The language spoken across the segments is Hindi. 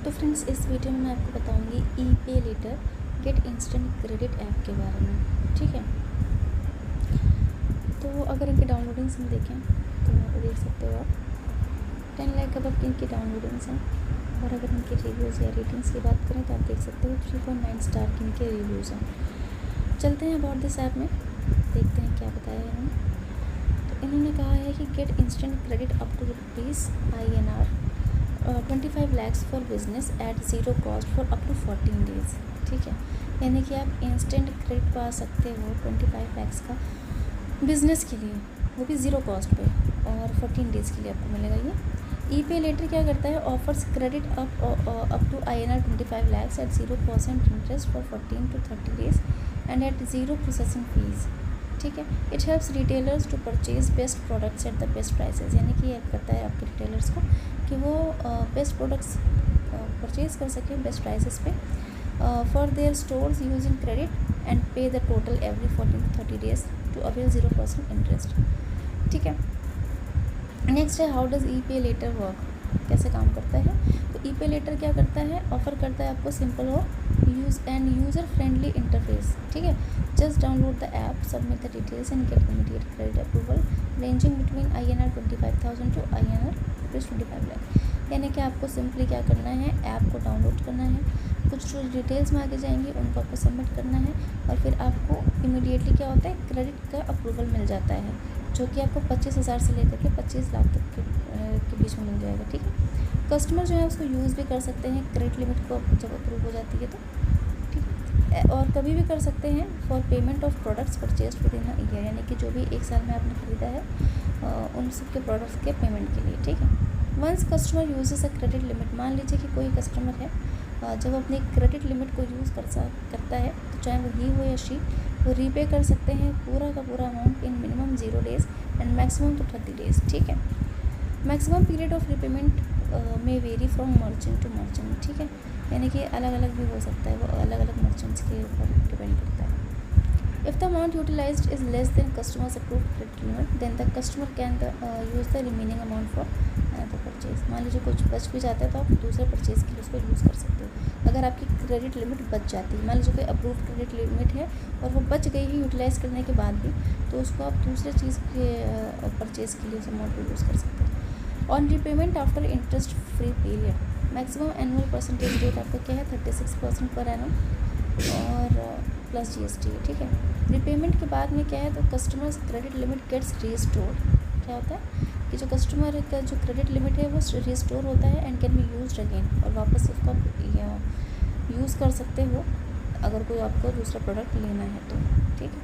तो फ्रेंड्स, इस वीडियो में मैं आपको बताऊंगी e pay later get instant credit app के बारे में। ठीक है, तो अगर इनके डाउनलोडिंग्स हम देखें तो यहाँ पे देख सकते हो आप 10 लाख अब इनकी डाउनलोडिंग्स हैं। और अगर इनके रिव्यूज़ या रेटिंग्स की बात करें तो आप देख सकते हो 3.9 स्टार के इनके रिव्यूज़ हैं। चलते हैं अबाउट दिस ऐप में, देखते हैं क्या बताया है इन्होंने। तो इन्होंने कहा है कि get instant credit up to ₹INR 25 lakhs for business at zero cost for up to 14 days. ठीक है, यानी कि आप इंस्टेंट क्रेडिट पा सकते हो 25 lakhs का बिज़नेस के लिए, वो भी ज़ीरो कॉस्ट पे, और 14 डेज़ के लिए आपको मिलेगा ये। ई पे लेटर क्या करता है, offers credit up to INR 25 lakhs एट 0% इंटरेस्ट फॉर 14 to 30 days and at zero processing fees. ठीक है, it helps retailers to purchase best products at the best prices, यानी कि हेल्प करता है आपके रिटेलर्स को कि वो बेस्ट प्रोडक्ट्स परचेज कर सकें बेस्ट प्राइसेस पे for their stores using credit and pay the total every 14 to 30 days to avail 0% interest. ठीक है, नेक्स्ट है how does E pay letter work, कैसे काम करता है। तो ई पे लेटर क्या करता है, ऑफर करता है आपको सिंपल और use end user friendly interface. ठीक है, just download the app, submit the details and get immediate credit approval ranging between INR 25,000 to INR 25 lakh. यानी कि आपको सिंपली क्या करना है, ऐप को डाउनलोड करना है, कुछ जो डिटेल्स मांगे जाएंगी उनको आपको सबमिट करना है, और फिर आपको इमीडिएटली क्या होता है, क्रेडिट का अप्रूवल मिल जाता है, जो कि आपको 25,000 से लेकर के 25 लाख तक के बीच में मिल जाएगा। ठीक है, कस्टमर जो है उसको यूज़ भी कर सकते हैं क्रेडिट लिमिट को जब अप्रूव हो जाती है तो। ठीक है, और कभी भी कर सकते हैं for payment of products purchase with in a year, यानी कि जो भी एक साल में आपने खरीदा है उन सब के प्रोडक्ट्स के पेमेंट के लिए। ठीक है, once customer uses a credit limit, मान लीजिए कि कोई कस्टमर है जब अपनी क्रेडिट लिमिट को यूज़ करता है, तो चाहे वो ही हो या शी, वो रीपे कर सकते हैं पूरा का पूरा amount in minimum 0 days and maximum तो 30 days। ठीक है, मैक्सिमम पीरियड ऑफ रिपेमेंट में vary from merchant to merchant. ठीक है, यानी कि अलग अलग भी हो सकता है, वो अलग अलग मर्चेंट्स के ऊपर डिपेंड करता है। If the amount utilised is less than customers approved credit limit then the customer can use the remaining amount for another purchase. मान लीजिए कुछ बच भी जाता है तो आप दूसरे परचेज़ के लिए उसको यूज़ कर सकते हो। अगर आपकी क्रेडिट लिमिट बच जाती है, मान लीजिए कोई अप्रूव्ड क्रेडिट लिमिट है और वो बच गई है यूटिलाइज़ करने के बाद भी, तो उसको आप दूसरे चीज़ के परचेज़ के लिए उस अमाउंट को यूज़ कर सकते हैं। On repayment after interest free period, maximum annual percentage rate आपका क्या है, 36% पर एनम और प्लस GST। ठीक है, रिपेमेंट के बाद में क्या है, तो customers credit limit gets restore. क्या होता है कि जो कस्टमर का जो क्रेडिट लिमिट है वो रिस्टोर होता है and can be used again, और वापस उसको यूज़ कर सकते हो अगर कोई आपको दूसरा प्रोडक्ट लेना है तो। ठीक है,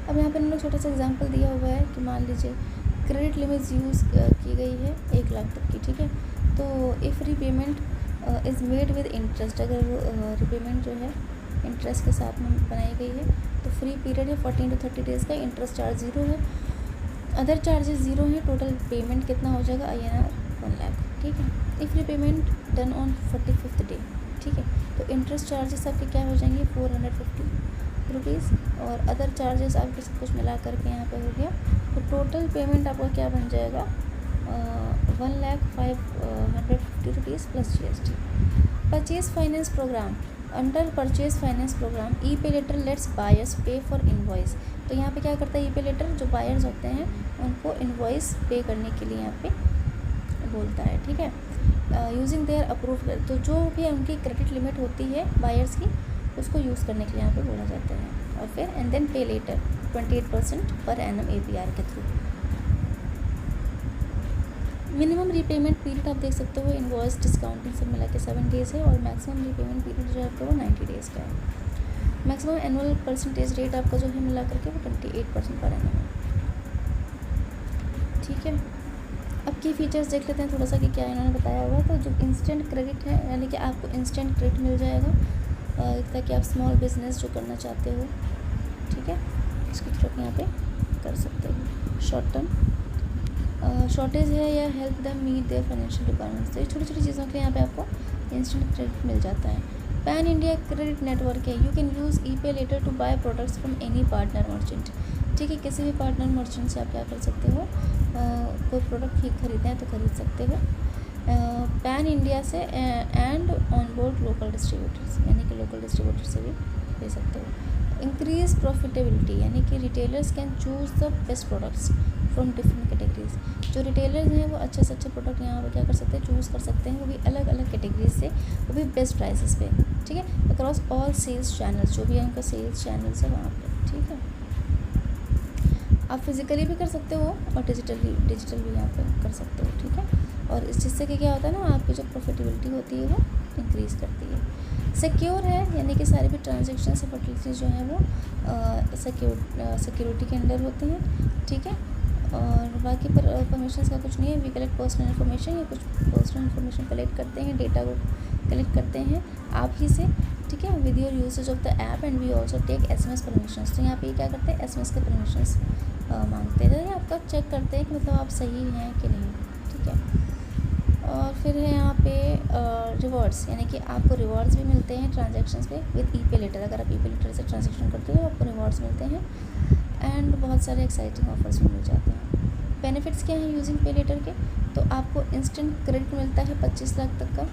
अब यहाँ पर इन्होंने छोटा सा एग्जांपल दिया हुआ है कि मान लीजिए क्रेडिट लिमिट यूज़ की गई है 1 लाख तक की। ठीक है, तो if repayment is made with interest, अगर वो रिपेमेंट जो है इंटरेस्ट के साथ में बनाई गई है तो फ्री पीरियड है 14 to 30 days का, इंटरेस्ट चार्ज 0 है, अदर चार्जेस 0 है, टोटल पेमेंट कितना हो जाएगा INR 1 लाख। ठीक है, if repayment done on 45th day. ठीक है, तो इंटरेस्ट चार्जेस आपके क्या हो जाएंगे, 450 रुपीज़, और अदर चार्जेस आपके सब कुछ मिला करके यहाँ पे हो गया, तो टोटल पेमेंट आपका क्या बन जाएगा, 1,0550 rupees plus GST। Purchase finance programme, under purchase finance programme e pay later let's buyers pay for invoice. तो यहाँ पे क्या करता है ई पे लेटर, जो बायर्स होते हैं उनको इनवॉइस पे करने के लिए यहाँ पे बोलता है। ठीक है, यूजिंग देयर अप्रूव, तो जो भी उनकी क्रेडिट लिमिट होती है बायर्स की, उसको यूज़ करने के लिए यहाँ पे बोला जाता है। और फिर एंड देन पे लेटर 28% पर एनम APR के थ्रू। मिनिमम रीपेमेंट पीरियड आप देख सकते हो, इनवॉइस डिस्काउंटिंग सब मिला के 7 days है, और मैक्सिमम रीपेमेंट पीरियड जो है आपका वो 90 days का है। मैक्सिमम एनुअल परसेंटेज रेट आपका जो है मिला करके वो 28% पर एनम है। ठीक है, अब की फीचर्स देख लेते हैं थोड़ा सा कि क्या इन्होंने बताया हुआ। तो जो इंस्टेंट क्रेडिट है, यानी कि आपको इंस्टेंट क्रेडिट मिल जाएगा ताकि आप स्मॉल बिजनेस जो करना चाहते हो, ठीक है, इसकी थ्रू यहाँ पे कर सकते हो। शॉर्ट टर्म शॉर्टेज है या help them meet their financial requirements, तो ये छोटी छोटी चीज़ों के लिए यहाँ पे आपको इंस्टेंट क्रेडिट मिल जाता है। पैन इंडिया क्रेडिट नेटवर्क है, you can use e pay later to buy products from any partner merchant. ठीक है, किसी भी पार्टनर मर्चेंट से आप क्या कर सकते हो, कोई प्रोडक्ट ही खरीदना है तो खरीद सकते हो। पैन इंडिया से and on board local distributors, यानी कि लोकल डिस्ट्रीब्यूटर से भी ले सकते हो। इंक्रीज प्रॉफिटेबिलिटी, यानी कि retailers can choose the best products from different categories. जो रिटेलर्स हैं वो अच्छे से अच्छे प्रोडक्ट यहाँ पर क्या कर सकते हैं, चूज़ कर सकते हैं, वो भी अलग अलग कैटेगरीज से, वो भी बेस्ट प्राइसेस पे, ठीक है, अक्रॉस ऑल सेल्स चैनल्स, जो भी है उनका सेल्स चैनल्स है वहाँ पे, ठीक है। आप फिज़िकली भी कर सकते हो और डिजिटल भी यहाँ पे कर सकते हो, ठीक है। और इस जिससे कि क्या होता है ना, आपकी जो प्रॉफिटेबिलिटी होती है वो इंक्रीज़ करती है। सिक्योर है, यानी कि सारे भी ट्रांजेक्शन से फर्टिलिटीज जो है वो सिक्योरिटी के अंडर होते हैं, ठीक है। और बाकी परमिशन का कुछ नहीं है। वी कलेक्ट पर्सनल इन्फॉर्मेशन, या कुछ पर्सनल इन्फॉर्मेशन कलेक्ट करते हैं, डेटा को कलेक्ट करते हैं आप ही से, ठीक है, with your usage of the app, and we also take SMS permissions. तो यहाँ पे क्या करते हैं, SMS के परमिशंस मांगते हैं, तो आपका चेक करते हैं कि मतलब आप सही हैं कि नहीं, ठीक है। और फिर है यहाँ पे रिवॉर्ड्स, यानी कि आपको रिवॉर्ड्स भी मिलते हैं ट्रांजैक्शंस पे विद ई पे लेटर। अगर आप ई पे लेटर से ट्रांजेक्शन करते हो तो आपको रिवॉर्ड्स मिलते हैं, एंड बहुत सारे एक्साइटिंग ऑफर्स भी मिल जाते हैं। बेनिफिट्स क्या हैं यूजिंग पे लेटर के, तो आपको इंस्टेंट क्रेडिट मिलता है 25 लाख तक का,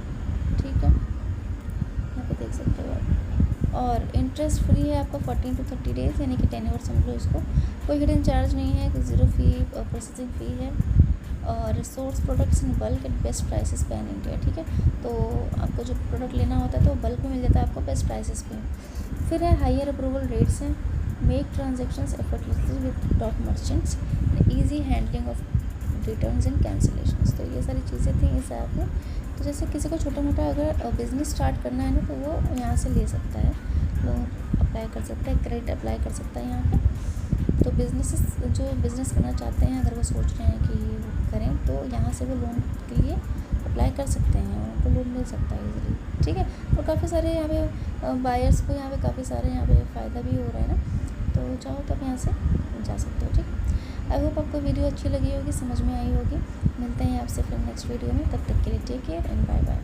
ठीक है, यहाँ पे देख सकते हो आप। और इंटरेस्ट फ्री है आपका 14 to 30 डेज़, यानी कि टेन्योर समझ लो इसको। कोई हिडन चार्ज नहीं है, कोई ज़ीरो फी प्रोसेसिंग फ़ी है। और resource products in bulk at best prices pan India, ठीक है। तो आपको जो प्रोडक्ट लेना होता है तो बल्क में मिल जाता है आपको बेस्ट प्राइसेस पे। फिर है हायर अप्रूवल रेट्स हैं, make transactions effortlessly with top merchants, easy handling of returns and cancellations. तो ये सारी चीज़ें थी इस ऐप में। तो जैसे किसी को छोटा मोटा अगर बिज़नेस स्टार्ट करना है ना, तो वो यहाँ से ले सकता है, लोन अप्लाई कर सकता है, क्रेडिट अप्लाई कर सकता है यहाँ पे। तो जो बिज़नेस करना चाहते हैं, अगर वो सोच रहे हैं कि वो करें, तो यहाँ से वो लोन के लिए अप्लाई कर सकते हैं और उनको लोन मिल सकता है ईज़िली, ठीक है। और काफ़ी सारे यहाँ पे बायर्स को यहाँ पे काफ़ी सारे यहाँ पे फ़ायदा भी हो रहा है ना, तो चाहो तो आप यहाँ से जा सकते हो, ठीक। आई होप आपको वीडियो अच्छी लगी होगी, समझ में आई होगी। मिलते हैं आपसे फिर नेक्स्ट वीडियो में, तब तक के लिए take care and bye bye.